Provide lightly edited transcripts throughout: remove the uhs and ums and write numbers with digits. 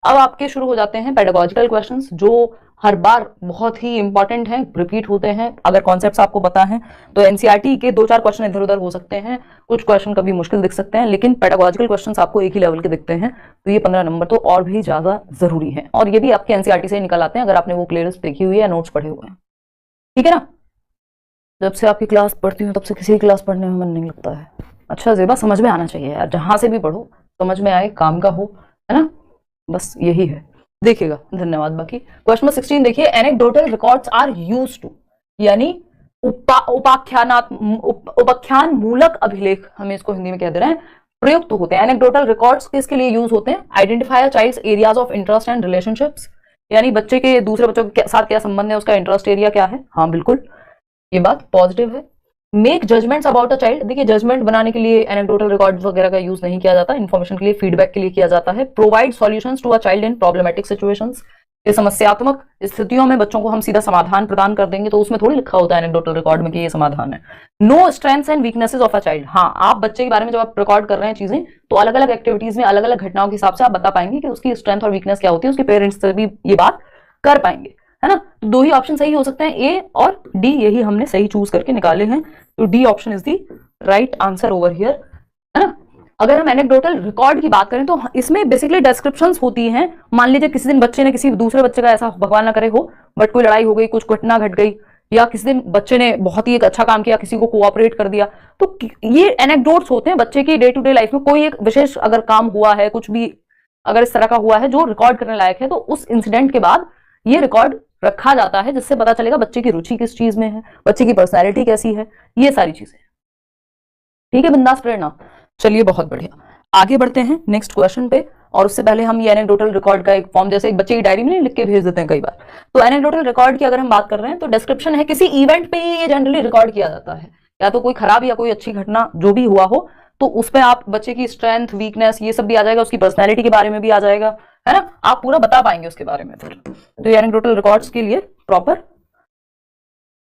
अब आपके शुरू हो जाते हैं पेडागोजिकल क्वेश्चंस, जो हर बार बहुत ही इंपॉर्टेंट हैं, रिपीट होते हैं। अगर कॉन्सेप्ट्स आपको पता हैं तो एनसीईआरटी के 2-4 क्वेश्चन इधर उधर हो सकते हैं, कुछ क्वेश्चन कभी मुश्किल दिख सकते हैं, लेकिन पेडागोजिकल क्वेश्चंस आपको एक ही लेवल के दिखते हैं, तो ये 15 नंबर तो और भी ज्यादा जरूरी है, और ये भी आपके एनसीईआरटी से निकल आते हैं अगर आपने वो प्लेलिस्ट देखी हुई है, नोट्स पढ़े हुए हैं। ठीक है ना? जब से आपकी क्लास पढ़ती हूँ तब से किसी क्लास पढ़ने में मन नहीं लगता है। अच्छा ज़ेबा, समझ में आना चाहिए यार, जहां से भी पढ़ो समझ में आए, काम का हो, है ना? बस यही है, देखिएगा। धन्यवाद। बाकी क्वेश्चन नंबर 16 देखिए, anecdotal records are used to, यानी उपाख्यान मूलक अभिलेख, हमें इसको हिंदी में कह दे रहे हैं, प्रयुक्त होते हैं। एनेक्डोटल रिकॉर्ड्स किसके लिए यूज होते हैं? Identify a child's areas of interest and relationships, यानी बच्चे के दूसरे बच्चों के साथ क्या संबंध है, उसका इंटरेस्ट एरिया क्या है। हाँ बिल्कुल, ये बात पॉजिटिव है। Make judgements about a child, देखिए जजमेंट बनाने के लिए एनेक्डोटल रिकॉर्ड्स वगैरह का यूज नहीं किया जाता, इन्फॉर्मेशन के लिए, फीडबैक के लिए किया जाता है। Provide solutions to a child in problematic situations, ये समस्यात्मक स्थितियों में बच्चों को हम सीधा समाधान प्रदान कर देंगे, तो उसमें थोड़ी लिखा होता है एनेक्डोटल रिकॉर्ड में कि ये समाधान है। Know strengths and weaknesses of a child, हाँ आप बच्चे के बारे में जब आप रिकॉर्ड कर रहे हैं चीजें, तो अलग अलग एक्टिविटीज में अलग अलग घटनाओं के हिसाब से आप बता पाएंगे कि उसकी स्ट्रेंथ और वीकनेस क्या होती है, उसके पेरेंट्स से भी ये बात कर पाएंगे, है ना? तो दो ही ऑप्शन सही हो सकते हैं, ए और डी, यही हमने सही चूज करके निकाले हैं, तो D option is the right answer over here, है ना? अगर हम एनेक्डोटल रिकॉर्ड की बात करें तो इसमें बेसिकली डिस्क्रिप्शंस होती हैं। मान लीजिए किसी दिन बच्चे ने किसी दूसरे बच्चे का, ऐसा भगवान ना करे हो, बट कोई लड़ाई हो गई, कुछ घटना घट गई, या किसी दिन बच्चे ने बहुत ही एक अच्छा काम किया, किसी को कोऑपरेट कर दिया, तो ये एनेक्डोट्स होते हैं बच्चे की डे टू डे लाइफ में। कोई एक विशेष अगर काम हुआ है, कुछ भी अगर इस तरह का हुआ है जो रिकॉर्ड करने लायक है, तो उस इंसिडेंट के बाद ये रिकॉर्ड रखा जाता है, जिससे पता चलेगा बच्चे की रुचि किस चीज में है, बच्चे की पर्सनैलिटी कैसी है, ये सारी चीजें। ठीक है, बिंदास प्रेरणा। चलिए बहुत बढ़िया, आगे बढ़ते हैं नेक्स्ट क्वेश्चन पे। और उससे पहले हम ये एनेक्डोटल रिकॉर्ड का एक फॉर्म, जैसे एक बच्चे की डायरी में नहीं लिख के भेज देते हैं कई बार, तो एनेक्डोटल रिकॉर्ड की अगर हम बात कर रहे हैं तो डिस्क्रिप्शन है, किसी इवेंट पे ये जनरली रिकॉर्ड किया जाता है, या तो कोई खराब या कोई अच्छी घटना जो भी हुआ हो, तो उसमें आप बच्चे की स्ट्रेंथ, वीकनेस, ये सब भी आ जाएगा, उसकी पर्सनैलिटी के बारे में भी आ जाएगा, है ना? आप पूरा बता पाएंगे उसके बारे में फिर। तो ये एनेक्डोटल रिकॉर्ड्स के लिए प्रॉपर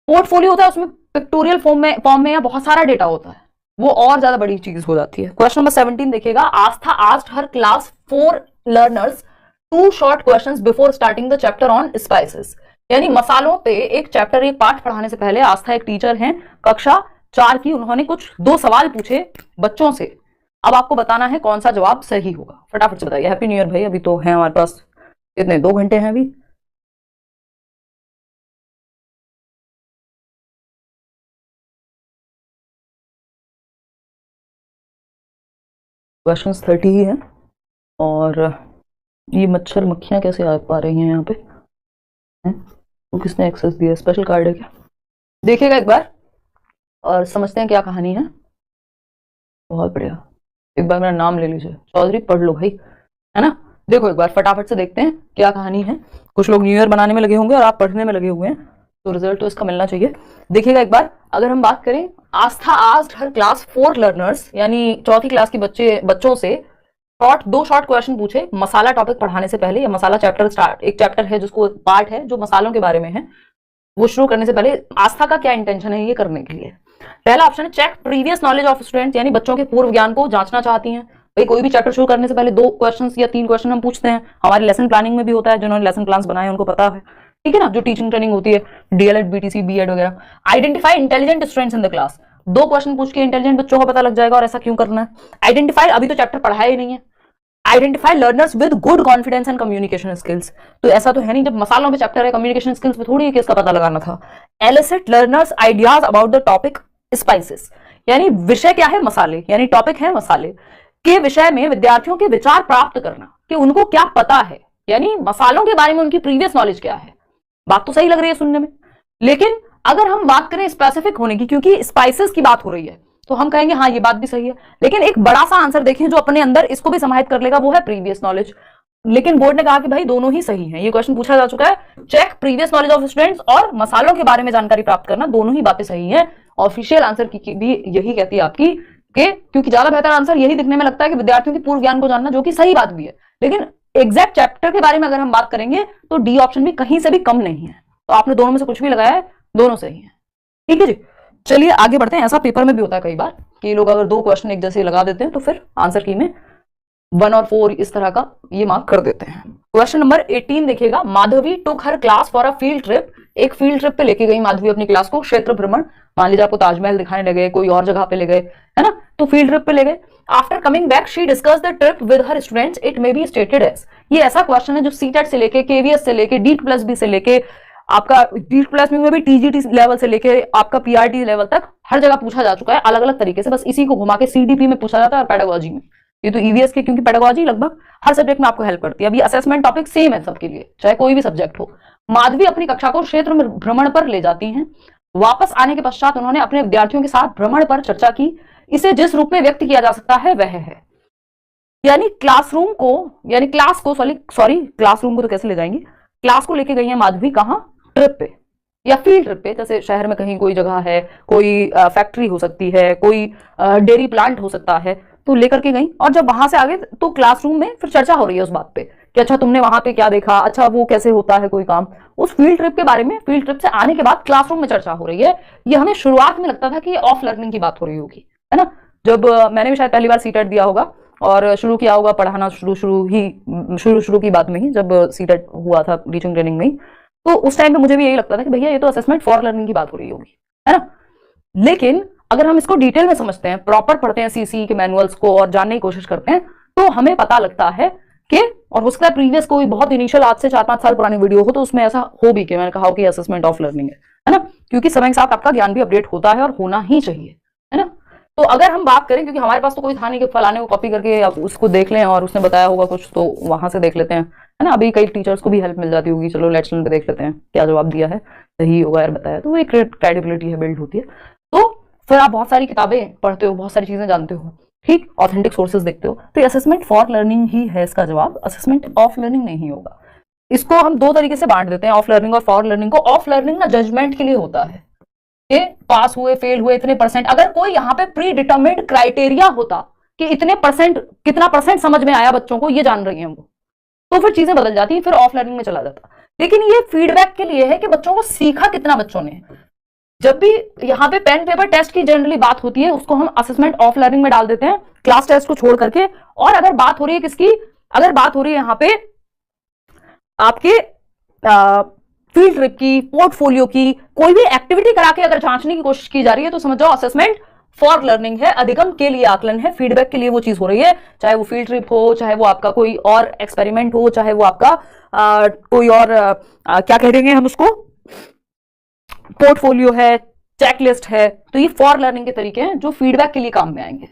पोर्टफोलियो होता है, उसमें पिक्टोरियल फॉर्म में या बहुत सारा डेटा होता है, वो और ज्यादा बड़ी चीज हो जाती है। क्वेश्चन नंबर 17 देखिएगा, Aastha asked her class 4 learners 2 short questions before starting the chapter on spices, यानी मसालों पे एक चैप्टर, एक पाठ पढ़ाने से पहले आस्था एक टीचर हैं कक्षा 4 की, उन्होंने कुछ 2 सवाल पूछे बच्चों से। अब आपको बताना है कौन सा जवाब सही होगा, फटाफट से बताइए। हैप्पी न्यू ईयर भाई, अभी तो है हमारे पास कितने, 2 घंटे हैं अभी। क्वेश्चन 30 ही है, और ये मच्छर मक्खियां कैसे आ पा रही हैं यहाँ पे, तो किसने एक्सेस दिया, स्पेशल कार्ड है क्या? देखिएगा एक बार और समझते हैं क्या कहानी है। बहुत बढ़िया, एक बार मेरा नाम ले लीजिए, चौधरी पढ़ लो भाई, है ना? देखो एक बार फटाफट से देखते हैं क्या कहानी है। कुछ लोग न्यू ईयर बनाने में लगे होंगे और आप पढ़ने में लगे हुए हैं, तो रिजल्ट तो इसका मिलना चाहिए। देखिएगा एक बार, अगर हम बात करें, आस्था आस्क्ड हर क्लास 4 लर्नर्स, यानी चौथी क्लास के बच्चों से 2 शॉर्ट क्वेश्चन पूछे मसाला टॉपिक पढ़ाने से पहले, या मसाला चैप्टर स्टार्ट, एक चैप्टर है जिसको पार्ट है जो मसालों के बारे में है, वो शुरू करने से पहले आस्था का क्या इंटेंशन है ये करने के लिए। पहला ऑप्शन है check previous knowledge of students, यानी बच्चों के पूर्व ज्ञान को जांचना चाहती हैं। भाई कोई भी चैप्टर शुरू करने से पहले 2 क्वेश्चन या 3 क्वेश्चन हम पूछते हैं, हमारे लेसन प्लानिंग में भी होता है, जिन्होंने लेसन प्लान बनाए उनको पता है, ठीक है ना? जो टीचिंग ट्रेनिंग होती है, डीएलएड, बीटीसी, बीएड वगैरह। Identify intelligent students in the class, 2 question पूछ के इंटेलिजेंट बच्चों का पता लग जाएगा, और ऐसा क्यों करना है। आइडेंटिफाई, अभी तो चैप्टर पढ़ाया ही नहीं है। Identify learners with good confidence and communication skills, तो ऐसा तो है नहीं, जब मसालों पे चैप्टर है, कम्युनिकेशन स्किल्स पे थोड़ी है कि इसका पता लगाना था। Elicit learners ideas about the topic spices, यानी विषय क्या है, मसाले, यानी टॉपिक है मसाले के विषय में विद्यार्थियों के विचार प्राप्त करना कि उनको क्या पता है, यानी मसालों के बारे में उनकी प्रीवियस नॉलेज क्या है। बात तो सही लग रही है सुनने में, लेकिन अगर हम बात करें स्पेसिफिक होने की, क्योंकि स्पाइसेस की बात हो रही है, तो हम कहेंगे हाँ ये बात भी सही है, लेकिन एक बड़ा सा आंसर देखें जो अपने अंदर इसको भी समाहित कर लेगा, वो है प्रीवियस नॉलेज। लेकिन बोर्ड ने कहा कि भाई दोनों ही सही हैं, ये क्वेश्चन पूछा जा चुका है, check previous knowledge of students और मसालों के बारे में जानकारी प्राप्त करना, दोनों ही बातें सही हैं। ऑफिशियल आंसर की भी यही कहती है आपकी, क्योंकि ज्यादा बेहतर आंसर यही दिखने में लगता है कि विद्यार्थियों के पूर्व ज्ञान को जानना, जो कि सही बात भी है, लेकिन एग्जैक्ट चैप्टर के बारे में अगर हम बात करेंगे तो डी ऑप्शन भी कहीं से भी कम नहीं है। तो आपने दोनों में से कुछ भी लगाया है, दोनों सही है, ठीक है जी। चलिए आगे बढ़ते हैं। ऐसा पेपर में भी होता है कई बार कि लोग अगर 2 क्वेश्चन एक जैसे लगा देते हैं तो फिर आंसर की में 1 और 4 इस तरह का ये मार्क कर देते हैं। क्वेश्चन नंबर 18 देखिएगा, Madhavi took her class for a field trip. एक फील्ड ट्रिप पे लेके गई माधवी अपनी क्लास को, क्षेत्र भ्रमण। मान लीजिए आपको ताजमहल दिखाने लगे, कोई और जगह पे ले गए, है ना, तो फील्ड ट्रिप पे ले गए। After coming back she discuss the trip with her students, it may be stated as. ये ऐसा क्वेश्चन है जो सीटेट से लेके, केवीएस से लेके, डीट प्लस बी से लेके, आपका डीट प्लस में भी टीजीटी लेवल से लेके आपका पीआरटी लेवल तक हर जगह पूछा जा चुका है अलग अलग तरीके से। बस इसी को घुमा के सीडीपी में पूछा जाता है और पेडागोजी में। ये तो ईवीएस के, क्योंकि पेडागोजी लगभग हर सब्जेक्ट में आपको हेल्प करती है। अभी असेसमेंट टॉपिक सेम है सबके लिए, चाहे कोई भी सब्जेक्ट हो। माधवी अपनी कक्षा को क्षेत्र में भ्रमण पर ले जाती हैं। वापस आने के पश्चात उन्होंने अपने विद्यार्थियों के साथ भ्रमण पर चर्चा की। इसे जिस रूप में व्यक्त किया जा सकता है वह है, यानी क्लासरूम को, यानी क्लास को, क्लासरूम को तो कैसे ले जाएंगे, क्लास को लेके गई है माधवी, कहां, ट्रिप पे या फील्ड ट्रिप पे। जैसे शहर में कहीं कोई जगह है, कोई फैक्ट्री हो सकती है, कोई डेयरी प्लांट हो सकता है, तो लेकर के गई। और जब वहां से आगे तो क्लासरूम में फिर चर्चा हो रही है उस बात पे कि अच्छा तुमने वहां पे क्या देखा, अच्छा वो कैसे होता है कोई काम, उस फील्ड ट्रिप के बारे में। फील्ड ट्रिप से आने के बाद क्लासरूम में चर्चा हो रही है। ये हमें शुरुआत में लगता था कि ऑफ लर्निंग की बात हो रही होगी, है ना, जब मैंने भी शायद पहली बार सीटेट दिया होगा और शुरू किया होगा पढ़ाना, शुरू की बात में ही, जब सीटेट हुआ था टीचिंग ट्रेनिंग में ही, तो उस टाइम पे मुझे भी यही लगता था कि भैया ये तो असेसमेंट फॉर लर्निंग की बात हो रही होगी, है ना। लेकिन अगर हम इसको डिटेल में समझते हैं, प्रॉपर पढ़ते हैं सीसी के मैनुअल्स को और जानने की कोशिश करते हैं, तो हमें पता लगता है कि, और उसका प्रीवियस कोई बहुत इनिशियल आज से 4-5 साल पुरानी वीडियो हो तो उसमें ऐसा हो भी कि मैंने कहा कि असेसमेंट ऑफ लर्निंग है ना, क्योंकि समय के साथ आपका ज्ञान भी अपडेट होता है और होना ही चाहिए, है ना। तो अगर हम बात करें, क्योंकि हमारे पास तो कोई था नहीं कि फलाने को कॉपी करके आप उसको देख लें और उसने बताया होगा कुछ तो वहां से देख लेते हैं, है ना। अभी कई टीचर्स को भी हेल्प मिल जाती होगी, चलो लेट्स लर्न पे देख लेते हैं क्या जवाब दिया है, सही होगा यार बताया, तो वो एक क्रेडिबिलिटी है, बिल्ड होती है। तो फिर आप बहुत सारी किताबें पढ़ते हो, बहुत सारी चीजें जानते हो, ठीक, ऑथेंटिक सोर्सेज देखते हो, तो असेसमेंट फॉर लर्निंग ही है इसका जवाब, असेसमेंट ऑफ लर्निंग नहीं होगा। इसको हम दो तरीके से बांट देते हैं, ऑफ लर्निंग और फॉर लर्निंग को। ऑफ लर्निंग ना जजमेंट के लिए होता है, ये पास हुए, फेल हुए, इतने परसेंट, अगर कोई यहाँ पे प्री डिटरमिन्ड क्राइटेरिया होता कि इतने परसेंट, कितना परसेंट समझ में आया बच्चों को, ये जान रही हैं वो, तो फिर चीजें बदल जाती, फिर ऑफ लर्निंग में चला जाता। लेकिन ये फीडबैक के लिए है कि बच्चों को सीखा कितना बच्चों ने। जब भी यहाँ पे पेन पेपर टेस्ट की जनरली बात होती है, उसको हम असेसमेंट ऑफ लर्निंग में डाल देते हैं, क्लास टेस्ट को छोड़ करके। और अगर बात हो रही है किसकी, अगर बात हो रही है यहाँ पे आपके फील्ड ट्रिप की, पोर्टफोलियो की, कोई भी एक्टिविटी करा के अगर जांचने की कोशिश की जा रही है, तो समझ जाओ असेसमेंट फॉर लर्निंग है, अधिगम के लिए आकलन है, फीडबैक के लिए वो चीज हो रही है। चाहे वो फील्ड ट्रिप हो, चाहे वो आपका कोई और एक्सपेरिमेंट हो, चाहे वो आपका कोई और क्या कह देंगे हम उसको, पोर्टफोलियो है, चेकलिस्ट है, तो ये फॉर लर्निंग के तरीके हैं जो फीडबैक के लिए काम में आएंगे,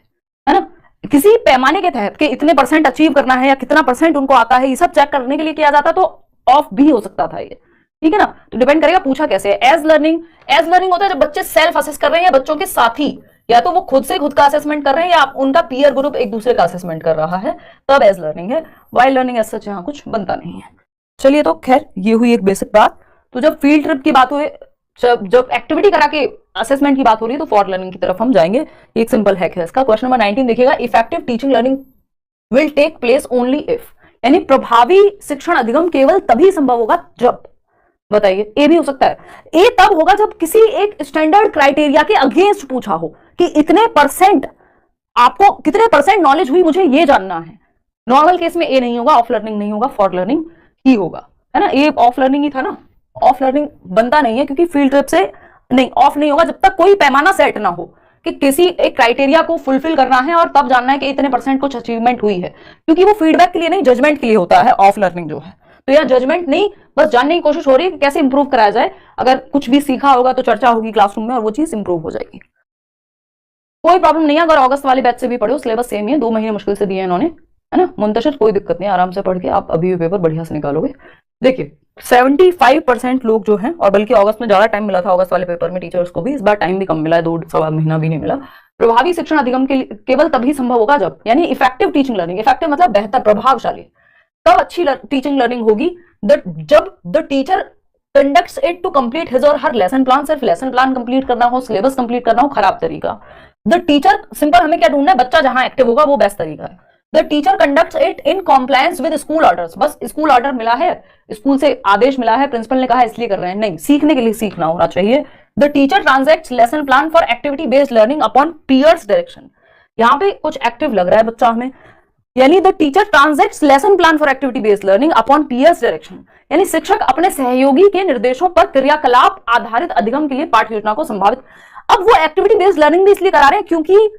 है ना। किसी पैमाने के तहत कि इतने परसेंट अचीव करना है या कितना परसेंट उनको आता है, ये सब चेक करने के लिए किया जाता, तो ऑफ भी हो सकता था ये, ठीक है ना। तो डिपेंड करेगा पूछा कैसे है। एज लर्निंग होता है जब बच्चे सेल्फ असेस कर रहे हैं या बच्चों के साथी, या तो वो खुद से खुद का असेसमेंट कर रहे हैं या आप उनका पीयर ग्रुप एक दूसरे का असेसमेंट कर रहा है, तब एज लर्निंग है। वाइल लर्निंग ऐसा यहाँ कुछ बनता नहीं है। चलिए, तो खैर ये हुई एक बेसिक बात। तो जब फील्ड ट्रिप की बात हुई, जब एक्टिविटी करा के असेसमेंट की बात हो रही है, तो फॉर लर्निंग की तरफ हम जाएंगे। एक सिंपल हैक है इसका। क्वेश्चन नंबर 19 देखिएगा, effective teaching learning will take place only if, यानी प्रभावी शिक्षण अधिगम केवल तभी संभव होगा जब, बताइए, ए भी हो सकता है। ए तब होगा जब किसी एक स्टैंडर्ड क्राइटेरिया के अगेंस्ट पूछा हो कि इतने परसेंट, आपको कितने परसेंट नॉलेज हुई, मुझे ये जानना है। नॉर्मल केस में ए नहीं होगा, ऑफ लर्निंग नहीं होगा, फॉर लर्निंग ही होगा, है ना। ए ऑफ लर्निंग ही था ना, ऑफ लर्निंग बनता नहीं है क्योंकि फील्ड ट्रिप से नहीं, ऑफ नहीं होगा जब तक कोई पैमाना सेट ना हो कि किसी एक क्राइटेरिया को फुलफिल करना है और तब जानना है कि इतने परसेंट कुछ अचीवमेंट हुई है, क्योंकि वो फीडबैक के लिए नहीं, जजमेंट के लिए होता है ऑफ लर्निंग जो है। तो यह जजमेंट नहीं, बस जानने की कोशिश हो रही है कि कैसे इंप्रूव कराया जाए। अगर कुछ भी सीखा होगा तो चर्चा होगी क्लासरूम में और वो चीज इंप्रूव हो जाएगी। कोई प्रॉब्लम नहीं है अगर अगस्त वाले बैच से भी पढ़ो, सिलेबस सेम ही है, 2 महीने मुश्किल से दिए इन्होंने, है ना। मुंतशिर, कोई दिक्कत नहीं, आराम से पढ़ के आप अभी भी पेपर बढ़िया से निकालोगे। देखिए 75% लोग जो हैं, और बल्कि अगस्त में ज्यादा टाइम मिला था अगस्त वाले पेपर में टीचर्स को भी, इस बार टाइम भी कम मिला है, 2-2.25 महीना भी नहीं मिला। प्रभावी शिक्षण अधिगम केवल तभी संभव होगा जब, यानी इफेक्टिव टीचिंग लर्निंग, इफेक्टिव मतलब बेहतर, प्रभावशाली, तब अच्छी टीचिंग लर्निंग होगी जब the teacher conducts it to complete his और हर लेसन प्लान। सिर्फ लेसन प्लान कंप्लीट करना हो, सिलेबस कंप्लीट करना हो, खराब तरीका। द टीचर, सिंपल हमें क्या ढूंढना है, बच्चा जहां एक्टिव होगा वो बेस्ट तरीका है। The teacher conducts it in compliance with school orders, बस स्कूल ऑर्डर मिला है, स्कूल से आदेश मिला है, प्रिंसिपल ने कहा इसलिए कर रहे हैं, नहीं, सीखने के लिए सीखना होना चाहिए। The teacher transacts lesson plan for activity based learning upon peers direction, यहाँ पे कुछ एक्टिव लग रहा है बच्चा हमें, यानी the teacher transacts lesson plan for activity based learning upon peers direction, यानी शिक्षक अपने सहयोगी के निर्देशों पर क्रियाकलाप आधारित अधिगम के लिए पाठ्य योजना को संभावित। अब वो एक्टिविटी बेस्ड लर्निंग भी इसलिए करा रहे हैं क्योंकि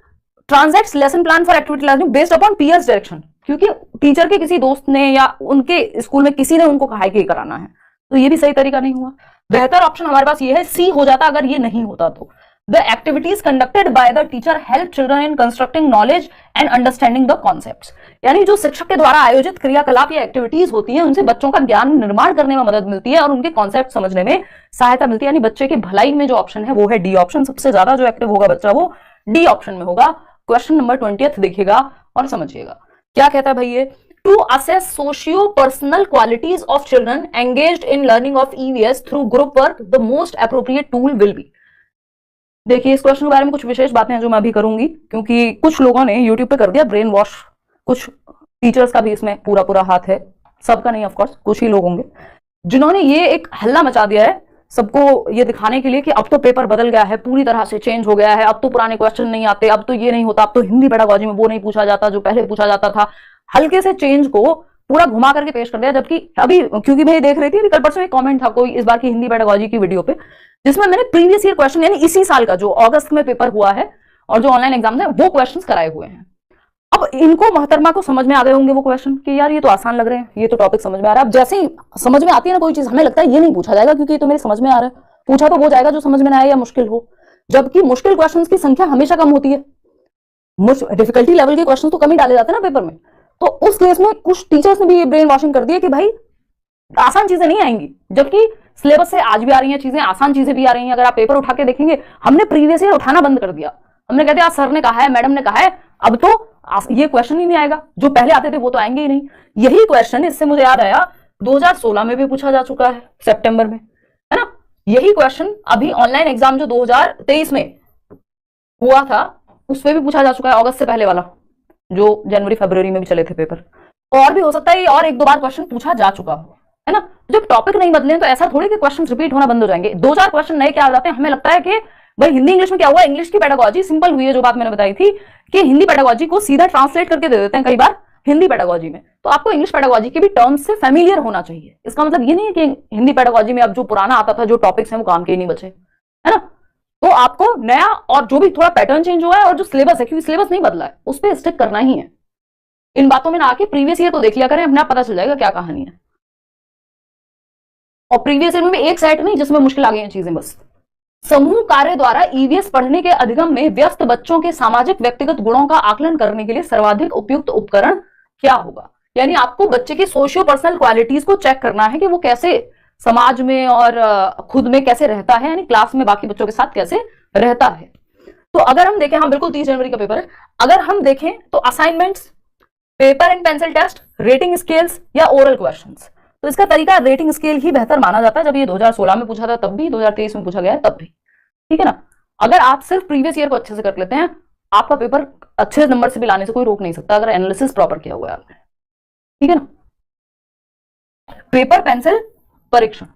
transacts lesson plan for activity learning based upon peers direction, क्योंकि टीचर के किसी दोस्त ने या उनके स्कूल में किसी ने उनको कहा है कि कराना है, तो ये भी सही तरीका नहीं हुआ। बेहतर ऑप्शन हमारे पास ये है, सी हो जाता अगर ये नहीं होता तो। The activities conducted by the teacher help children in constructing knowledge and understanding the concepts, यानी जो शिक्षक के द्वारा आयोजित क्रियाकलाप या एक्टिविटीज होती हैं उनसे बच्चों का ज्ञान निर्माण करने में मदद मिलती है और उनके कॉन्सेप्ट समझने में सहायता मिलती है। यानी बच्चे की भलाई में जो ऑप्शन है वो है डी ऑप्शन। सबसे ज्यादा जो एक्टिव होगा बच्चा वो डी ऑप्शन में होगा। क्वेश्चन नंबर 20 देखिएगा और समझिएगा क्या कहता है भाई ये। To assess socio personal qualities of children engaged in learning of EVS through group work the most appropriate tool will be. देखिए इस क्वेश्चन के बारे में कुछ विशेष बातें हैं जो मैं अभी करूंगी, क्योंकि कुछ लोगों ने यूट्यूब पे कर दिया ब्रेन वॉश, कुछ टीचर्स का भी इसमें पूरा पूरा हाथ है, सबका नहीं, ऑफ कोर्स कुछ ही लोग होंगे जिन्होंने ये एक हल्ला मचा दिया है सबको ये दिखाने के लिए कि अब तो पेपर बदल गया है, पूरी तरह से चेंज हो गया है, अब तो पुराने क्वेश्चन नहीं आते, अब तो ये नहीं होता, अब तो हिंदी पेडागोजी में वो नहीं पूछा जाता जो पहले पूछा जाता था। हल्के से चेंज को पूरा घुमा करके पेश कर दिया। जबकि अभी क्योंकि मैं देख रही थी कल परसों एक कमेंट था कोई इस बार की हिंदी पेडागोजी की वीडियो पे, जिसमें मैंने प्रीवियस ईयर क्वेश्चन यानी इसी साल का जो अगस्त में पेपर हुआ है और जो ऑनलाइन एग्जाम है वो क्वेश्चन कराए हुए हैं। अब इनको मोहतरमा को समझ में आ गए होंगे वो क्वेश्चन कि यार ये तो आसान लग रहे हैं, ये तो टॉपिक समझ में आ रहा है। अब जैसे ही समझ में आती है ना कोई चीज, हमें लगता है ये नहीं पूछा जाएगा क्योंकि ये तो मेरे समझ में आ रहा है, पूछा तो वो जाएगा जो समझ में ना आए या मुश्किल हो। जबकि मुश्किल क्वेश्चंस की संख्या हमेशा कम होती है, डिफिकल्टी लेवल के क्वेश्चन तो कम ही डाले जाते हैं ना पेपर में। तो उस केस में कुछ टीचर्स ने भी ये ब्रेन वॉशिंग कर दिया कि भाई आसान चीजें नहीं आएंगी, जबकि सिलेबस से आज भी आ रही हैं चीजें, आसान चीजें भी आ रही हैं। अगर आप पेपर उठा के देखेंगे, हमने प्रीवियस ईयर उठाना बंद कर दिया। हमने कहते हैं सर ने कहा है, मैडम ने कहा है, अब तो ये क्वेश्चन ही नहीं आएगा, जो पहले आते थे वो तो आएंगे ही नहीं। यही क्वेश्चन, इससे मुझे याद आया, 2016 में भी पूछा जा चुका है सितंबर में, है ना। यही क्वेश्चन अभी ऑनलाइन एग्जाम जो 2023 में हुआ था उसमें भी पूछा जा चुका है, अगस्त से पहले वाला जो जनवरी फरवरी में भी चले थे पेपर। और भी हो सकता है और एक दो बार क्वेश्चन पूछा जा चुका हो, है ना। जब टॉपिक नहीं बदले तो ऐसा थोड़ी कि क्वेश्चन रिपीट होना बंद हो जाएंगे। 2-4 क्वेश्चन नए क्या आ जाते हैं, हमें लगता है कि भाई हिंदी इंग्लिश में क्या हुआ, इंग्लिश की पेडागोजी सिंपल हुई है, जो बात मैंने बताई थी कि हिंदी पेडागोजी को सीधा ट्रांसलेट करके दे देते हैं कई बार हिंदी पेडागोजी में। तो आपको इंग्लिश पेडागोजी के भी टर्म्स से फैमिलियर होना चाहिए। इसका मतलब ये नहीं है कि हिंदी पेडागोजी में अब जो पुराना आता था, जो टॉपिक्स हैं वो काम के ही नहीं बचे, है ना। तो आपको नया और जो भी थोड़ा पैटर्न चेंज हुआ है और जो सिलेबस है, क्योंकि सिलेबस नहीं बदला है, उस पर स्टिक करना ही है। इन बातों में ना आके प्रीवियस ईयर तो देख लिया करें, अपने आप पता चल जाएगा क्या कहानी है। और प्रीवियस ईयर में एक सेट नहीं जिसमें मुश्किल आ गई हैं चीजें। बस समूह कार्य द्वारा ईवीएस पढ़ने के अधिगम में व्यस्त बच्चों के सामाजिक व्यक्तिगत गुणों का आकलन करने के लिए सर्वाधिक उपयुक्त उपकरण क्या होगा। यानी आपको बच्चे की सोशियो पर्सनल क्वालिटीज को चेक करना है कि वो कैसे समाज में और खुद में कैसे रहता है, यानी क्लास में बाकी बच्चों के साथ कैसे रहता है। तो अगर हम देखें, हाँ बिल्कुल 30 जनवरी का पेपर है, अगर हम देखें तो assignments, paper and pencil test, rating scales या ओरल क्वेश्चंस। तो इसका तरीका रेटिंग स्केल ही बेहतर माना जाता है। जब ये 2016 में पूछा था तब भी, 2023 में पूछा गया है तब भी, ठीक है ना। अगर आप सिर्फ प्रीवियस ईयर को अच्छे से कर लेते हैं, आपका पेपर अच्छे नंबर से भी लाने से कोई रोक नहीं सकता, अगर एनालिसिस प्रॉपर किया हुआ है आपने, ठीक है ना। पेपर पेंसिल परीक्षण,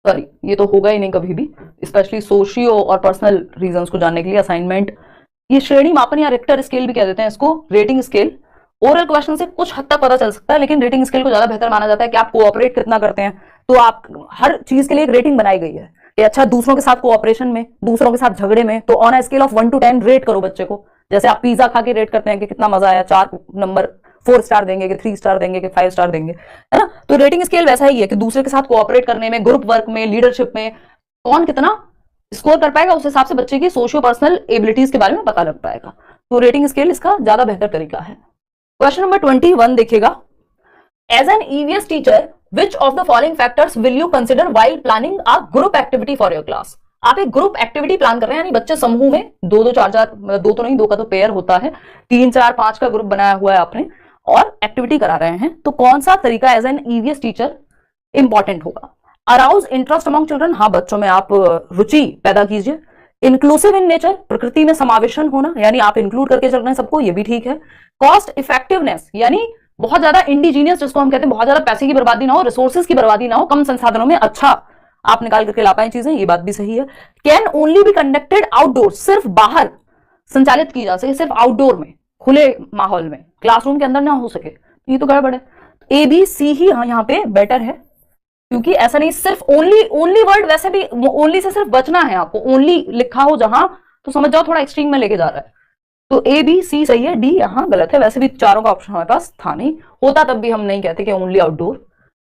सॉरी ये तो होगा ही नहीं कभी भी, स्पेशली सोशियो और पर्सनल रीजंस को जानने के लिए। असाइनमेंट, ये श्रेणी मापन या रिक्टर स्केल भी कह देते हैं इसको, रेटिंग स्केल। ओरल क्वेश्चन से कुछ हद तक पता चल सकता है, लेकिन रेटिंग स्केल को ज्यादा बेहतर माना जाता है कि आप कोऑपरेट कितना करते हैं। तो आप हर चीज के लिए एक रेटिंग बनाई गई है कि अच्छा दूसरों के साथ कोऑपरेशन में, दूसरों के साथ झगड़े में, तो on a scale of 1 to 10 rate करो बच्चे को। जैसे आप पिज्जा खा के रेट करते हैं कि कितना मजा आया, 4 नंबर 4 स्टार देंगे कि 3 स्टार देंगे कि 5 स्टार देंगे, है ना। तो रेटिंग स्केल वैसा ही है कि दूसरे के साथ कोऑपरेट करने में, ग्रुप वर्क में, लीडरशिप में कौन कितना स्कोर कर पाएगा, उस हिसाब से बच्चे की सोशियो पर्सनल एबिलिटीज के बारे में पता लग पाएगा। तो रेटिंग स्केल इसका ज्यादा बेहतर तरीका है। क्वेश्चन नंबर 21 देखिएगा। As an EVS teacher which of the following factors will you consider while planning a group activity for your class. आप एक ग्रुप एक्टिविटी प्लान कर रहे हैं, यानी बच्चे समूह में 2-2, 4-4, 2 तो नहीं, 2 का तो पेयर होता है, 3, 4, 5 का ग्रुप बनाया हुआ है आपने और एक्टिविटी करा रहे हैं। तो कौन सा तरीका as an EVS teacher important होगा। अराउज इंटरेस्ट अमंग चिल्ड्रन, हाँ बच्चों में आप रुचि पैदा कीजिए। इंक्लूसिव इन नेचर, प्रकृति में समावेशन होना, यानी आप इंक्लूड करके चल रहे हैं सबको, ये भी ठीक है। कॉस्ट इफेक्टिवनेस, यानी बहुत ज्यादा इंडिजीनियस, जिसको हम कहते हैं बहुत ज्यादा पैसे की बर्बादी ना हो, रिसोर्सेज की बर्बादी ना हो, कम संसाधनों में अच्छा आप निकाल करके ला पाए चीजें, ये बात भी सही है। Can only be conducted outdoor, सिर्फ बाहर संचालित की जा सके, सिर्फ आउटडोर में, खुले माहौल में, क्लासरूम के अंदर ना हो सके, ये तो गड़बड़ है। ए बी सी ही यहाँ पे बेटर है, क्योंकि ऐसा नहीं सिर्फ ओनली वर्ड, वैसे भी ओनली से सिर्फ बचना है आपको, ओनली लिखा हो जहां तो समझ जाओ थोड़ा एक्सट्रीम में लेके जा रहा है। तो ए बी सी सही है, डी यहाँ गलत है। वैसे भी चारों का ऑप्शन हमारे पास था नहीं, होता तब भी हम नहीं कहते कि ओनली आउटडोर।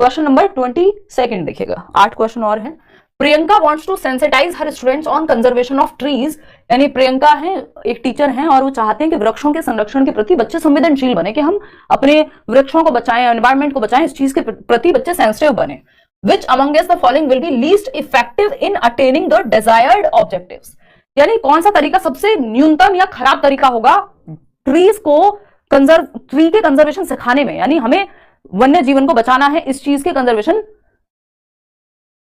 क्वेश्चन नंबर 22 देखिएगा, 8 क्वेश्चन और हैं। Priyanka wants to sensitise her students on conservation of trees, यानी प्रियंका है एक टीचर हैं और वो चाहते हैं कि वृक्षों के संरक्षण के प्रति बच्चे संवेदनशील बने, कि हम अपने वृक्षों को बचाएं, एनवायरमेंट को बचाएं, इस चीज के प्रति बच्चे सेंसिटिव बने। Which among the following will be least effective in attaining the desired objectives? यानी कौन सा तरीका सबसे न्यूनतम या खराब तरीका होगा ट्रीज को ट्री के कंजर्वेशन सिखाने में, यानी हमें वन्य जीवन को बचाना है, इस चीज के कंजर्वेशन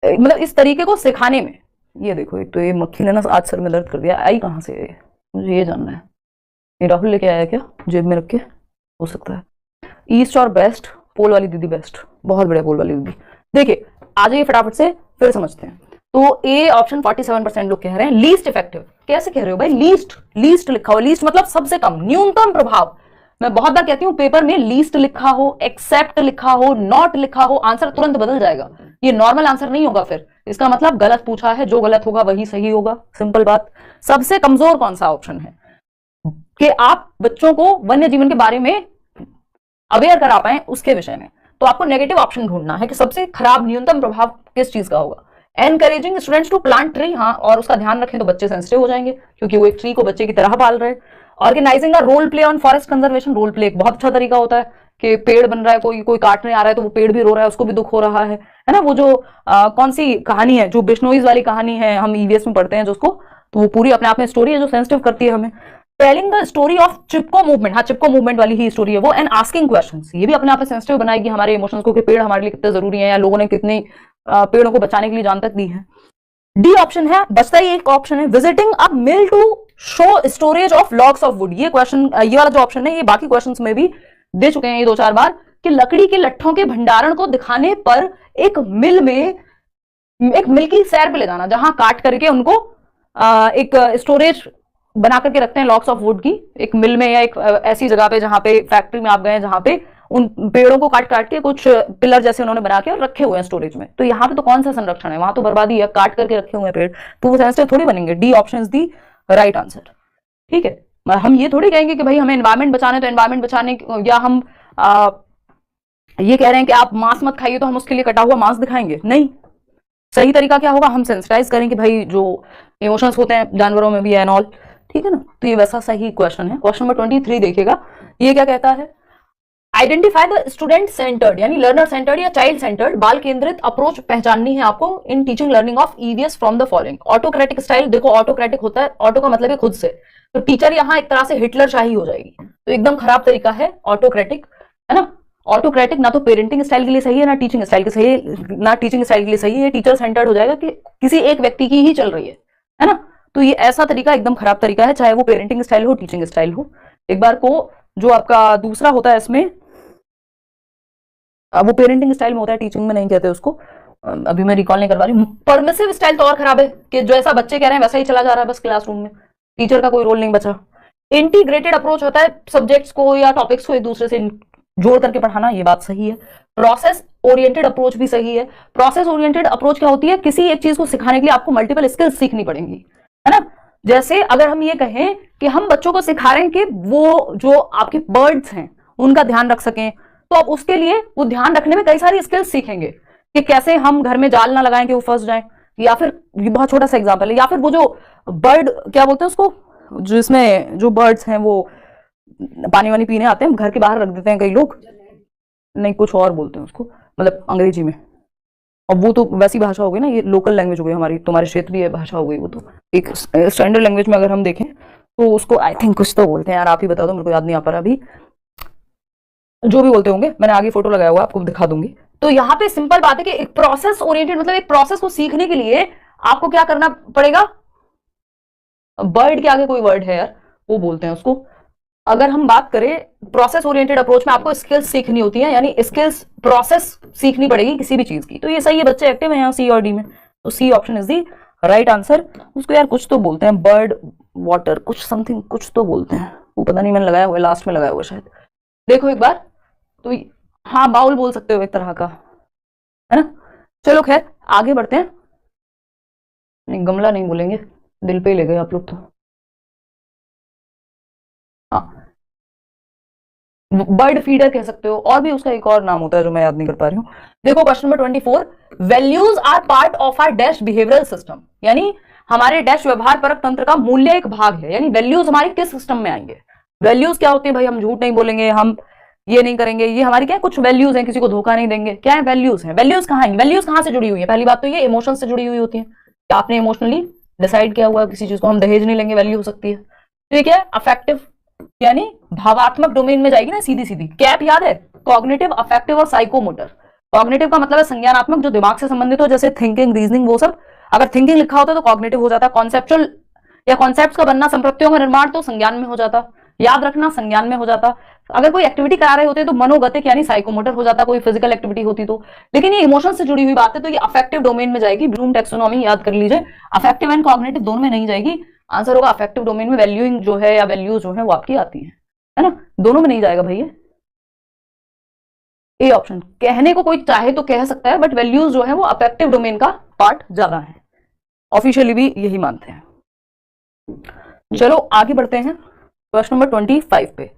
मतलब इस तरीके को सिखाने में। ये देखो, एक तो ये मक्खी ने ना आज सर में दर्द कर दिया, आई कहां से है मुझे ये जानना है। ये राहुल लेके आया क्या जेब में रख के? हो सकता है। ईस्ट और वेस्ट, पोल वाली दीदी बेस्ट, बहुत बढ़िया पोल वाली दीदी। देखिए आ जाइए फटाफट से फिर समझते हैं। तो ए ऑप्शन 47% लोग कह रहे हैं लीस्ट इफेक्टिव। कैसे कह रहे हो भाई? लीस्ट लिखा हो, लीस्ट मतलब सबसे कम, न्यूनतम प्रभाव। मैं बहुत बार कहती हूं पेपर में लीस्ट लिखा हो, एक्सेप्ट लिखा हो, नॉट लिखा हो, आंसर तुरंत बदल जाएगा, ये नॉर्मल आंसर नहीं होगा, फिर इसका मतलब गलत पूछा है, जो गलत होगा वही सही होगा, सिंपल बात। सबसे कमजोर कौन सा ऑप्शन है कि आप बच्चों को वन्य जीवन के बारे में अवेयर करा पाए उसके विषय में, तो आपको नेगेटिव ऑप्शन ढूंढना है कि सबसे खराब न्यूनतम प्रभाव किस चीज का होगा। Encouraging students to plant tree, हाँ, और उसका ध्यान रखें तो बच्चे सेंसिटिव हो जाएंगे क्योंकि वो एक ट्री को बच्चे की तरह पाल रहे हैं। Organising a role play on forest conservation, role play एक बहुत अच्छा तरीका होता है कि पेड़ बन रहा है, कोई काटने आ रहा है तो वो पेड़ भी रो रहा है, उसको भी दुख हो रहा है ना। वो जो कौन सी कहानी है, जो बिश्नोईज वाली कहानी है, हम ईवीएस में पढ़ते हैं जिसको, तो वो पूरी अपने आप में स्टोरी है जो सेंसिटिव करती है हमें। Telling the story of Chipko movement, हाँ चिपको मूवमेंट वाली ही स्टोरी है वो। एंड आस्किंग क्वेश्चंस, ये भी अपने आप में सेंसिटिव बनाएगी हमारे इमोशंस को कि पेड़ हमारे लिए कितने जरूरी हैं, या लोगों ने कितने पेड़ों को बचाने के लिए जान तक दी है। डी ऑप्शन है, बचता ही एक ऑप्शन है, visiting a mill to show storage of logs of wood. ये क्वेश्चन, ये वाला जो ऑप्शन है ये बाकी क्वेश्चंस में भी दे चुके हैं ये 2-4 बार, कि लकड़ी के लट्ठों के भंडारण को दिखाने पर एक मिल की सैर पे ले जाना, जहां काट करके उनको एक स्टोरेज बना करके रखते हैं लॉग्स ऑफ वुड की, एक मिल में या एक ऐसी जगह पे जहां पे फैक्ट्री में आप गए जहां पे उन पेड़ों को काट काट के कुछ पिलर जैसे उन्होंने बना के और रखे हुए हैं स्टोरेज में। तो यहाँ पे तो कौन सा संरक्षण है, वहां तो बर्बादी है, काट करके रखे हुए हैं पेड़, तो वो सेंसिटिव थोड़ी बनेंगे। D option is the right answer, ठीक है। हम ये थोड़ी कहेंगे कि भाई हमें एनवायरमेंट बचाना है तो एनवायरमेंट बचाने, या हम ये कह रहे हैं कि आप मांस मत खाइए तो हम उसके लिए कटा हुआ मांस दिखाएंगे, नहीं। सही तरीका क्या होगा, हम सेंसिटाइज करें कि भाई जो इमोशंस होते हैं जानवरों में भी एंड ऑल, ठीक है ना। तो ये वैसा सही क्वेश्चन है। क्वेश्चन नंबर 23 देखिएगा, ये क्या कहता है, आइडेंटिफाई द स्टूडेंट सेंटर्ड यानी लर्नर सेंटर्ड या चाइल्ड सेंटर्ड बाल केंद्रित अप्रोच पहचाननी है आपको in teaching learning of EVS from the following. Autocratic style, देखो ऑटोक्रेटिक होता है, ऑटो का मतलब है खुद से, तो टीचर यहाँ एक तरह से हिटलर शाही हो जाएगी, तो एकदम खराब तरीका है ऑटोक्रेटिक, है ना। ऑटोक्रेटिक ना तो पेरेंटिंग स्टाइल के लिए सही है, ना टीचिंग स्टाइल के सही, ना टीचिंग स्टाइल के लिए सही है। टीचर सेंटर्ड हो जाएगा कि किसी एक व्यक्ति की ही चल रही है ना। तो ये ऐसा तरीका एकदम खराब तरीका है, चाहे वो पेरेंटिंग स्टाइल हो टीचिंग स्टाइल हो। एक बार को जो आपका दूसरा होता है इसमें, वो पेरेंटिंग स्टाइल में होता है, टीचिंग में नहीं कहते उसको, अभी मैं रिकॉल नहीं करवा रही हूँ। परमिसिव स्टाइल तो और खराब है कि जो ऐसा बच्चे कह रहे हैं वैसा ही चला जा रहा है बस क्लासरूम में, टीचर का कोई रोल नहीं बचा। इंटीग्रेटेड अप्रोच होता है सब्जेक्ट्स को या टॉपिक्स को एक दूसरे से जोड़ करके पढ़ाना, ये बात सही है। प्रोसेस ओरिएंटेड अप्रोच भी सही है। प्रोसेस ओरिएंटेड अप्रोच क्या होती है, किसी एक चीज को सिखाने के लिए आपको मल्टीपल स्किल्स सीखनी पड़ेंगी, है ना। जैसे अगर हम ये कहें कि हम बच्चों को सिखा रहे हैं कि वो जो आपके बर्ड्स हैं उनका ध्यान रख सकें, तो अब उसके लिए वो ध्यान रखने में कई सारी स्किल्स सीखेंगे कि कैसे हम घर में जाल ना लगाएं कि वो फंस जाएं, या फिर ये बहुत छोटा सा एग्जांपल है, या फिर वो जो बर्ड क्या बोलते हैं उसको, जिसमें जो बर्ड्स हैं वो पानी वानी पीने आते हैं, घर के बाहर रख देते हैं कई लोग, नहीं कुछ और बोलते हैं उसको, मतलब अंग्रेजी में, और वो तो वैसी भाषा हो गई ना, ये लोकल लैंग्वेज हो गई हमारी, तुम्हारी क्षेत्रीय भाषा हो गई, वो तो एक स्टैंडर्ड लैंग्वेज में अगर हम देखें तो उसको आई थिंक कुछ तो बोलते हैं यार, आप ही बता दो, मेरे को याद नहीं आ पा रहा अभी, जो भी बोलते होंगे, मैंने आगे फोटो लगाया हुआ आपको दिखा दूंगी। तो यहाँ पे सिंपल बात है कि एक प्रोसेस ओरिएंटेड मतलब एक प्रोसेस को सीखने के लिए आपको क्या करना पड़ेगा, बर्ड के आगे कोई वर्ड है यार, वो बोलते हैं उसको, अगर हम बात करें प्रोसेस ओरिएंटेड अप्रोच में आपको स्किल्स सीखनी होती है, यानी स्किल्स प्रोसेस सीखनी पड़ेगी किसी भी चीज की। तो ये सही है, बच्चे एक्टिव हैं यहाँ सी और डी में, तो C option is the right answer. उसको यार कुछ तो बोलते हैं, बर्ड वाटर कुछ समथिंग कुछ तो बोलते हैं, वो पता नहीं, मैंने लगाया हुआ है, लास्ट में लगाया हुआ शायद, देखो एक बार। तो हाँ, बाउल बोल सकते हो एक तरह का, है ना। चलो खैर आगे बढ़ते हैं। नहीं, गमला नहीं बोलेंगे, दिल पे ही ले गए आप लोग तो। हाँ, बर्ड फीडर कह सकते हो, और भी उसका एक और नाम होता है जो मैं याद नहीं कर पा रही हूँ। देखो question number 24, values are part of our dash behavioural system, यानी हमारे डैश व्यवहार परक तंत्र का मूल्य एक भाग है, यानी वैल्यूज हमारे किस सिस्टम में आएंगे। वैल्यूज क्या होती है भाई, हम झूठ नहीं बोलेंगे, हम ये नहीं करेंगे, ये हमारी क्या है, कुछ वैल्यूज हैं, किसी को धोखा नहीं देंगे, क्या है वैल्यूज है। वैल्यूज कहाँ है, वैल्यूज कहाँ से जुड़ी हुई है, पहली बात तो ये इमोशन से जुड़ी हुई होती है, कि आपने इमोशनली डिसाइड किया हुआ किसी चीज को, हम दहेज नहीं लेंगे, वैल्यू हो सकती है। ठीक है, अफेक्टिव यानी भावात्मक डोमेन में जाएगी ना सीधी सीधी। कैप याद है, कॉग्निटिव, अफेक्टिव और साइकोमोटर। कॉग्निटिव का मतलब है संज्ञानात्मक, जो दिमाग से संबंधित हो, जैसे थिंकिंग, रीजनिंग, वो सब। अगर थिंकिंग लिखा होता तो कॉग्निटिव हो जाता। कॉन्सेप्चुअल या कॉन्सेप्ट्स का बनना, संप्रत्तियों का निर्माण, तो संज्ञान में हो जाता। याद रखना संज्ञान में हो जाता। अगर कोई एक्टिविटी करा रहे होते तो मनोगतिक यानी साइकोमोटर हो जाता, कोई फिजिकल एक्टिविटी होती तो। लेकिन ये इमोशन से जुड़ी हुई बात है तो ये अफेक्टिव डोमेन में जाएगी। ब्लूम टैक्सोनॉमी याद कर लीजिए, अफेक्टिव एंड कॉग्निटिव दोनों में नहीं जाएगी। आंसर होगा अफेक्टिव डोमेन में वैल्यूइंग जो है या वैल्यूज जो है वो आपकी आती है ना, दोनों में नहीं जाएगा भैया। ए ऑप्शन, कहने को कोई चाहे तो कह सकता है, बट वैल्यूज जो है वो अफेक्टिव डोमेन का पार्ट ज्यादा है, ऑफिशियली भी यही मानते हैं। चलो आगे बढ़ते हैं क्वेश्चन नंबर 25 पे।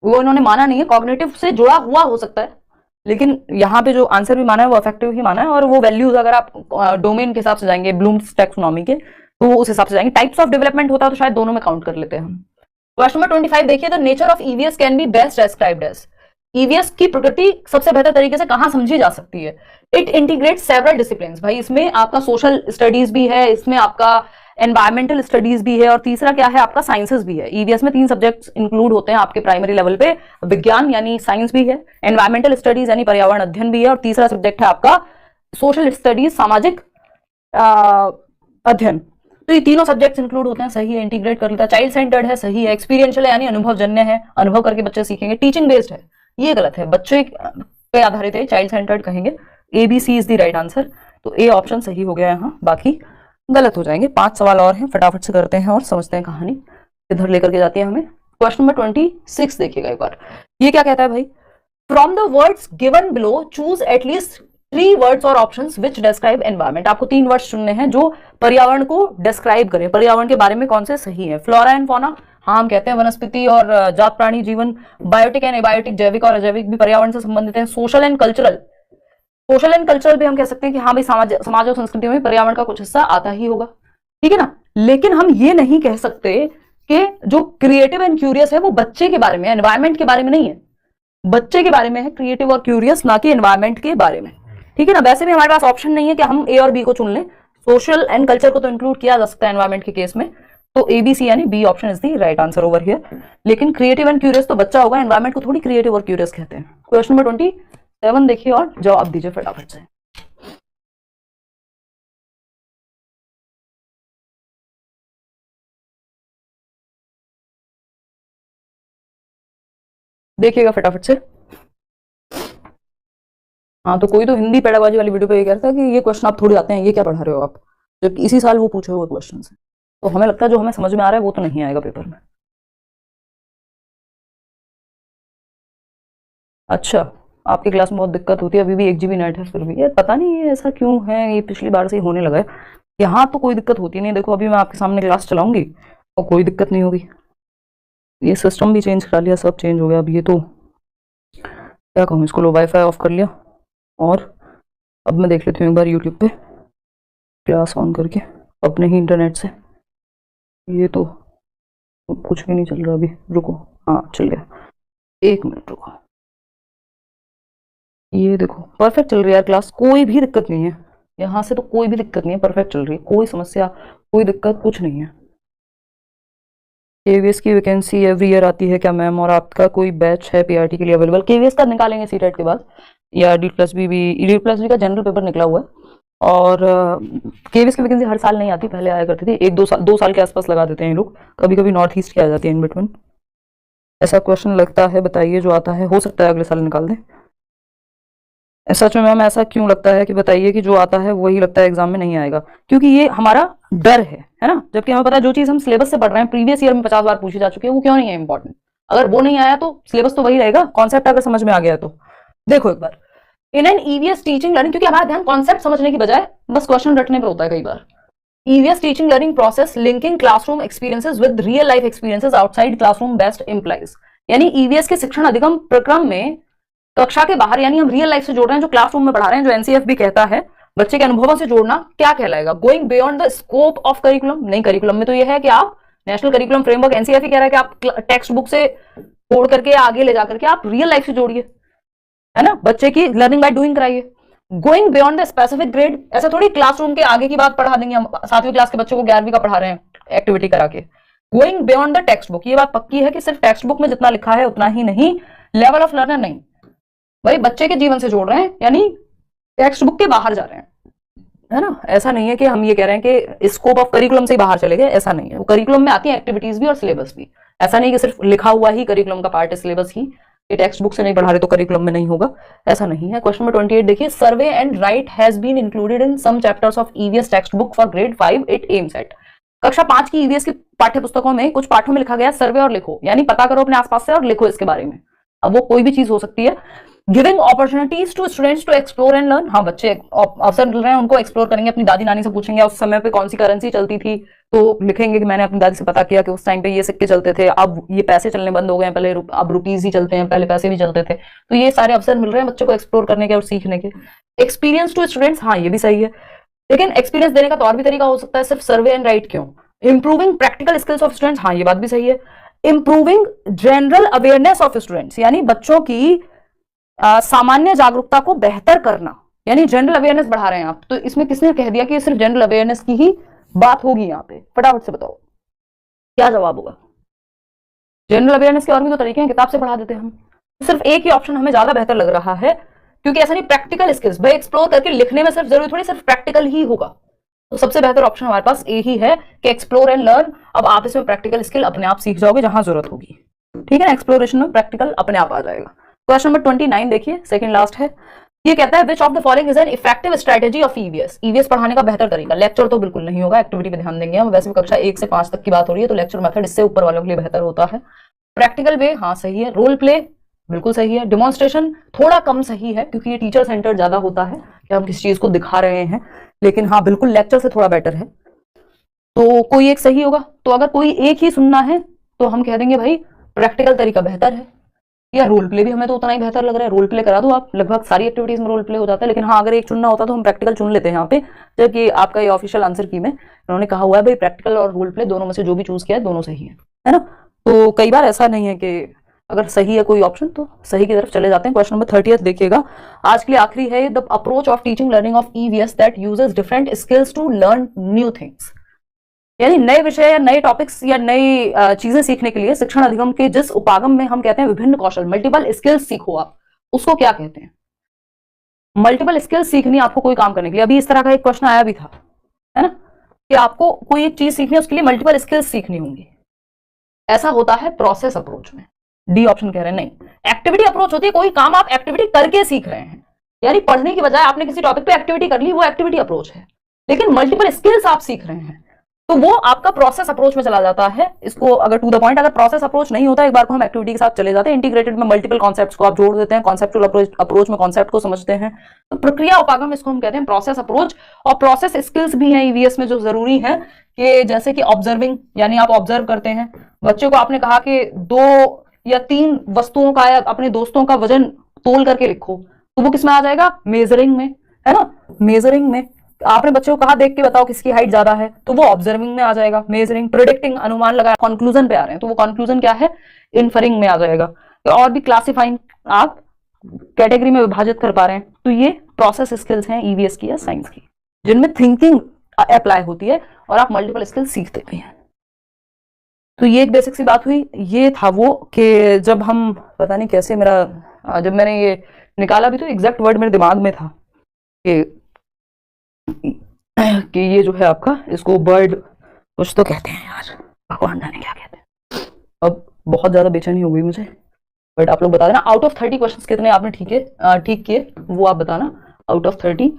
वो इन्होंने माना नहीं है, कॉग्निटिव से जुड़ा हुआ हो सकता है, लेकिन यहाँ पे जो आंसर भी माना है वो अफेक्टिव ही माना है। और वो वैल्यूज अगर आप डोमेन के हिसाब से जाएंगे, ब्लूम्स टैक्सोनॉमी के, तो वो उस हिसाब से जाएंगे। टाइप्स ऑफ डेवलपमेंट होता तो शायद दोनों में काउंट कर लेते हैं हम। क्वेश्चन नंबर 25 देखिए, the nature of EVS can be best described as. EVS की प्रकृति सबसे बेहतर तरीके से कहां समझी जा सकती है। इट इंटीग्रेट सेवरल डिसिप्लिन, भाई इसमें आपका सोशल स्टडीज भी है, इसमें आपका एनवायरमेंटल स्टडीज भी है, और तीसरा क्या है आपका साइंसेस भी है। ईवीएस में 3 सब्जेक्ट्स इंक्लूड होते हैं आपके प्राइमरी लेवल पे, विज्ञान यानी साइंस भी है, एनवायरमेंटल स्टडीज यानी पर्यावरण अध्ययन भी है, और तीसरा सब्जेक्ट है आपका सोशल स्टडीज, सामाजिक अध्ययन। तो ये तीनों सब्जेक्ट्स इंक्लूड होते हैं, सही है, इंटीग्रेट कर लेता है। चाइल्ड सेंटर्ड है, सही है। एक्सपीरियंशियल है यानी अनुभवजन्य है, अनुभव करके बच्चे सीखेंगे। टीचिंग बेस्ड है, ये गलत है, बच्चे पे आधारित है, चाइल्ड सेंटर्ड कहेंगे। ABC is the right answer, तो ए ऑप्शन सही हो गया यहाँ, बाकी गलत हो जाएंगे। 5 सवाल और हैं, फटाफट से करते हैं और समझते हैं कहानी इधर लेकर के जाती है हमें। क्वेश्चन नंबर 26 देखिएगा एक बार, ये क्या कहता है भाई, from the words given below choose at least 3 words और ऑप्शंस विच डिस्क्राइब एनवायरमेंट। आपको 3 वर्ड्स चुनने हैं जो पर्यावरण को डिस्क्राइब करें, पर्यावरण के बारे में कौन से सही है। फ्लोरा एंड फौना, हाँ हम कहते हैं वनस्पति और जात प्राणी जीवन। बायोटिक एंड एबायोटिक, जैविक और अजैविक भी पर्यावरण से संबंधित है। Social and cultural, social and cultural भी हम कह सकते हैं कि हाँ भाई समाज और संस्कृति में पर्यावरण का कुछ हिस्सा आता ही होगा, ठीक है ना। लेकिन हम ये नहीं कह सकते कि जो क्रिएटिव एंड क्यूरियस है वो बच्चे के बारे में, एनवायरमेंट के बारे में नहीं है, बच्चे के बारे में है क्रिएटिव और क्यूरियस, ना कि एनवायरमेंट के बारे में, ठीक है ना। वैसे भी हमारे पास ऑप्शन नहीं है कि हम ए और बी को चुन लें, सोशल एंड कल्चर को तो इंक्लूड किया जा सकता है एनवायरमेंट के केस में, तो ABC यानी B option is the right answer over here. लेकिन क्रिएटिव एंड क्यूरियस तो बच्चा होगा, एनवायरमेंट को थोड़ी क्रिएटिव और क्यूरियस कहते हैं। क्वेश्चन नंबर 27 देखिए और जवाब दीजिए फटाफट से। देखिएगा फटाफट से। हाँ, तो कोई तो हिंदी पेडागोजी वाली वीडियो पे ये कह रहा था कि ये क्वेश्चन आप थोड़ी आते हैं, ये क्या पढ़ा रहे हो आप, जबकि इसी साल वो पूछे हुए क्वेश्चन है। तो हमें लगता है जो हमें समझ में आ रहा है वो तो नहीं आएगा पेपर में। अच्छा, आपकी क्लास में बहुत दिक्कत होती है, अभी भी 1 GB नेट है फिर भी, ये पता नहीं ये ऐसा क्यों है, ये पिछली बार से ही होने लगा है। यहाँ तो कोई दिक्कत होती नहीं, देखो अभी मैं आपके सामने क्लास चलाऊंगी और कोई दिक्कत नहीं होगी। ये सिस्टम भी चेंज करा लिया, सब चेंज हो गया। अब ये तो क्या कहूँ इसको, लो वाईफाई ऑफ कर लिया और अब मैं देख लेती हूँ एक बार यूट्यूब पे क्लास ऑन करके अपने ही इंटरनेट से। ये तो कुछ भी नहीं चल रहा अभी, रुको, हाँ चल गया, 1 मिनट रुको। ये देखो परफेक्ट चल रही है यार क्लास, कोई भी दिक्कत नहीं है, यहाँ से तो कोई भी दिक्कत नहीं है, परफेक्ट चल रही है, कोई समस्या कोई दिक्कत कुछ नहीं है। केवीएस की वैकेंसी एवरी ईयर आती है क्या मैम, और आपका कोई बैच है पीआरटी के लिए अवेलेबल? केवीएस का निकालेंगे सीटेट के बाद, या डी+B भी, डी+B का जनरल पेपर निकला हुआ है। और केवीएस की वैकेंसी हर साल नहीं आती, पहले आया करती थी, 1-2 साल के आसपास लगा देते हैं ये लोग, कभी कभी नॉर्थ ईस्ट की आ जाती है इन बिटवीन। ऐसा क्वेश्चन लगता है बताइए जो आता है, हो सकता है अगले साल निकाल दें। सच में मैम ऐसा क्यों लगता है कि बताइए कि जो आता है वही लगता है एग्जाम में नहीं आएगा? क्योंकि ये हमारा डर है ना, जबकि हमें पता है जो चीज हम सिलेबस से पढ़ रहे हैं प्रीवियस ईयर में 50 बार पूछी जा चुकी है वो क्यों नहीं है इंपॉर्टेंट। अगर वो नहीं आया तो सिलेबस तो वही रहेगा, कॉन्सेप्ट अगर समझ में आ गया तो। देखो एक बार, in an EVS teaching learning, क्योंकि हमारा ध्यान कॉन्सेप्ट समझने की बजाय बस क्वेश्चन रटने पर होता है कई बार। EVS teaching learning process linking classroom experiences with real life experiences outside classroom best implies. यानी ईवीएस के शिक्षण अधिगम प्रक्रम में कक्षा के बाहर यानी हम रियल लाइफ से जोड़ रहे हैं, जो क्लासरूम में पढ़ा रहे हैं, जो एनसीएफ भी कहता है बच्चे के अनुभवों से जोड़ना क्या कहलाएगा? Going beyond the scope of curriculum. नहीं, करिकुलम में तो यह है कि आप नेशनल करिकुलम फ्रेमवर्क एनसीएफ ही कह रहा है कि आप टेक्स्ट बुक से जोड़ करके आगे ले जाकर के आप रियल लाइफ से जोड़िए, है ना, बच्चे की लर्निंग बाय डूइंग कराइए। Going beyond the specific grade, ऐसा थोड़ी क्लासरूम के आगे की बात पढ़ा देंगे हम, 7वीं क्लास के बच्चों को 11वीं का पढ़ा रहे हैं एक्टिविटी करा के। Going beyond the text book, ये बात पक्की है कि सिर्फ टेक्स्ट बुक में जितना लिखा है उतना ही नहीं, लेवल ऑफ लर्नर नहीं, भाई बच्चे के जीवन से जोड़ रहे हैं, यानी टेक्स्ट बुक के बाहर जा रहे हैं, है ना। ऐसा नहीं है कि हम ये कह रहे हैं कि स्कोप ऑफ करिकुलम से ही बाहर चले गए, ऐसा नहीं है। वो करिकुलम में आती है एक्टिविटीज भी और सिलेबस भी, ऐसा नहीं कि सिर्फ लिखा हुआ ही करिकुलम का पार्ट है, सिलेबस ही, ये टेक्स्ट बुक से नहीं पढ़ा रहे तो करिकुलम में नहीं होगा, ऐसा नहीं है। क्वेश्चन नंबर 28 देखिए, survey and write has been included in some chapters of EVS textbook for grade 5 it aims at. कक्षा 5 की ईवीएस की पाठ्य पुस्तकों में कुछ पाठों में लिखा गया सर्वे और लिखो, यानी पता करो अपने आसपास से और लिखो इसके बारे में। अब वो कोई भी चीज हो सकती है। Giving opportunities to students to explore and learn, हाँ बच्चे अवसर मिल रहे हैं उनको एक्सप्लोर करेंगे, अपनी दादी नानी से पूछेंगे उस समय पे कौन सी करेंसी चलती थी, तो लिखेंगे कि मैंने अपनी दादी से पता किया कि उस टाइम पे ये सिक्के चलते थे, अब ये पैसे चलने बंद हो गए हैं, पहले अब रुपीज ही चलते हैं, पहले पैसे भी चलते थे। तो ये सारे अवसर मिल रहे हैं बच्चों को एक्सप्लोर करने के और सीखने के। एक्सपीरियंस टू स्टूडेंट्स, हाँ ये भी सही है, लेकिन एक्सपीरियंस देने का तो और भी तरीका हो सकता है, सिर्फ सर्वे एंड राइट क्यों। Improving practical skills of students, हाँ ये बात भी सही है। Improving general awareness of students, यानी बच्चों की सामान्य जागरूकता को बेहतर करना, यानी जनरल अवेयरनेस बढ़ा रहे हैं आप। तो इसमें किसने कह दिया कि सिर्फ जनरल अवेयरनेस की ही बात होगी यहाँ पे? फटाफट से बताओ क्या जवाब होगा। जनरल अवेयरनेस के और भी तो तरीके हैं, किताब से पढ़ा देते हैं हम। सिर्फ एक ही ऑप्शन हमें ज्यादा बेहतर लग रहा है, क्योंकि ऐसा नहीं, प्रैक्टिकल स्किल्स भाई एक्सप्लोर करके लिखने में सिर्फ जरूरी थोड़ी सिर्फ प्रैक्टिकल ही होगा। तो सबसे बेहतर ऑप्शन हमारे पास ए ही है कि एक्सप्लोर एंड लर्न। अब आप इसमें प्रैक्टिकल स्किल अपने आप सीख जाओगे जहां जरूरत होगी, ठीक है ना, एक्सप्लोरेशन में प्रैक्टिकल अपने आप आ जाएगा। क्वेश्चन नंबर 29 देखिए, सेकंड लास्ट है। ये कहता है विच of the following is an effective strategy of EVS. EVS पढ़ाने का बेहतर तरीका, लेक्चर तो बिल्कुल नहीं होगा, एक्टिविटी पे ध्यान देंगे हम। वैसे भी कक्षा 1 से 5 तक की बात हो रही है तो लेक्चर मेथड इससे ऊपर वालों के लिए बेहतर होता है। प्रैक्टिकल वे, हाँ सही है। रोल प्ले बिल्कुल सही है। डिमॉन्स्ट्रेशन थोड़ा कम सही है क्योंकि ये टीचर सेंटर ज्यादा होता है कि हम किसी चीज को दिखा रहे हैं, लेकिन हाँ बिल्कुल लेक्चर से थोड़ा बेटर है। तो कोई एक सही होगा। तो अगर कोई एक ही सुनना है तो हम कह देंगे भाई प्रैक्टिकल तरीका बेहतर है, या रोल प्ले भी हमें तो उतना ही बेहतर लग रहा है। रोल प्ले करा दो आप, लगभग सारी एक्टिविटीज में रोल प्ले हो जाता है, लेकिन हाँ अगर एक चुनना होता तो हम प्रैक्टिकल चुन लेते हैं यहाँ पे, जबकि आपका ये ऑफिशियल आंसर की में उन्होंने कहा हुआ है भाई प्रैक्टिकल और रोल प्ले दोनों में से जो भी चूज किया है दोनों सही है ना। तो कई बार ऐसा नहीं है कि अगर सही है कोई ऑप्शन तो सही की तरफ चले जाते हैं। क्वेश्चन नंबर 30 देखिएगा, आज के लिए आखिरी है। The approach of teaching learning of EVS that uses different skills to learn new things, यानी नए विषय या नए टॉपिक्स या नई चीजें सीखने के लिए शिक्षण अधिगम के जिस उपागम में हम कहते हैं विभिन्न कौशल, मल्टीपल स्किल्स सीखो आप, उसको क्या कहते हैं? मल्टीपल स्किल्स सीखनी आपको कोई काम करने के लिए। अभी इस तरह का एक क्वेश्चन आया भी था, है ना, कि आपको कोई एक चीज सीखनी है उसके लिए मल्टीपल स्किल्स सीखनी होंगी। ऐसा होता है प्रोसेस अप्रोच में। डी ऑप्शन कह रहे हैं नहीं। एक्टिविटी अप्रोच होती है, कोई काम आप एक्टिविटी करके सीख रहे हैं, यानी पढ़ने की बजाय आपने किसी टॉपिक पे एक्टिविटी कर ली, वो एक्टिविटी अप्रोच है। लेकिन मल्टीपल स्किल्स आप सीख रहे हैं तो वो आपका प्रोसेस अप्रोच में चला जाता है। इसको अगर टू द पॉइंट, अगर प्रोसेस अप्रोच नहीं होता, एक बार को हम एक्टिविटी के साथ चले जाते हैं, इंटीग्रेटेड में मल्टीपल कॉन्सेप्ट्स को आप जोड़ देते हैं, कॉन्सेप्चुअल अप्रोच में कॉन्सेप्ट को समझते हैं, तो प्रक्रिया उपागम इसको हम कहते हैं प्रोसेस अप्रोच। और प्रोसेस स्किल्स भी हैं ईवीएस में जो जरूरी है, कि जैसे कि ऑब्जर्विंग, यानी आप ऑब्जर्व करते हैं। बच्चों को आपने कहा कि 2 या 3 वस्तुओं का या अपने दोस्तों का वजन तोल करके लिखो, तो वो किसमें आ जाएगा? मेजरिंग में, है ना, मेजरिंग में। आपने बच्चों को कहा देख के बताओ किसकी हाइट ज्यादा है, तो वो ऑब्जर्विंग में आ जाएगा। मेजरिंग, प्रिडिक्टिंग, अनुमान लगाया, कंक्लूजन पे आ रहे हैं तो वो कंक्लूजन क्या है? इन्फरिंग में आ जाएगा। तो और भी क्लासिफाइंग, आप कैटेगरी में विभाजित कर पा रहे हैं। तो ये प्रोसेस स्किल्स हैं ईवीएस की या साइंस की, जिनमें थिंकिंग अप्लाई होती है और आप मल्टीपल स्किल्स सीखते भी हैं। तो ये एक बेसिक सी बात हुई। ये था वो कि जब हम, पता नहीं कैसे मेरा, जब मैंने ये निकाला भी तो एग्जैक्ट वर्ड मेरे दिमाग में था कि ये जो है आपका, इसको बर्ड कुछ तो कहते हैं यार, भगवान जाने क्या कहते हैं। अब बहुत ज्यादा बेचैनी हो गई मुझे, बट आप लोग बता देना आउट ऑफ 30 क्वेश्चंस कितने आपने ठीक किए वो आप बताना आउट ऑफ 30।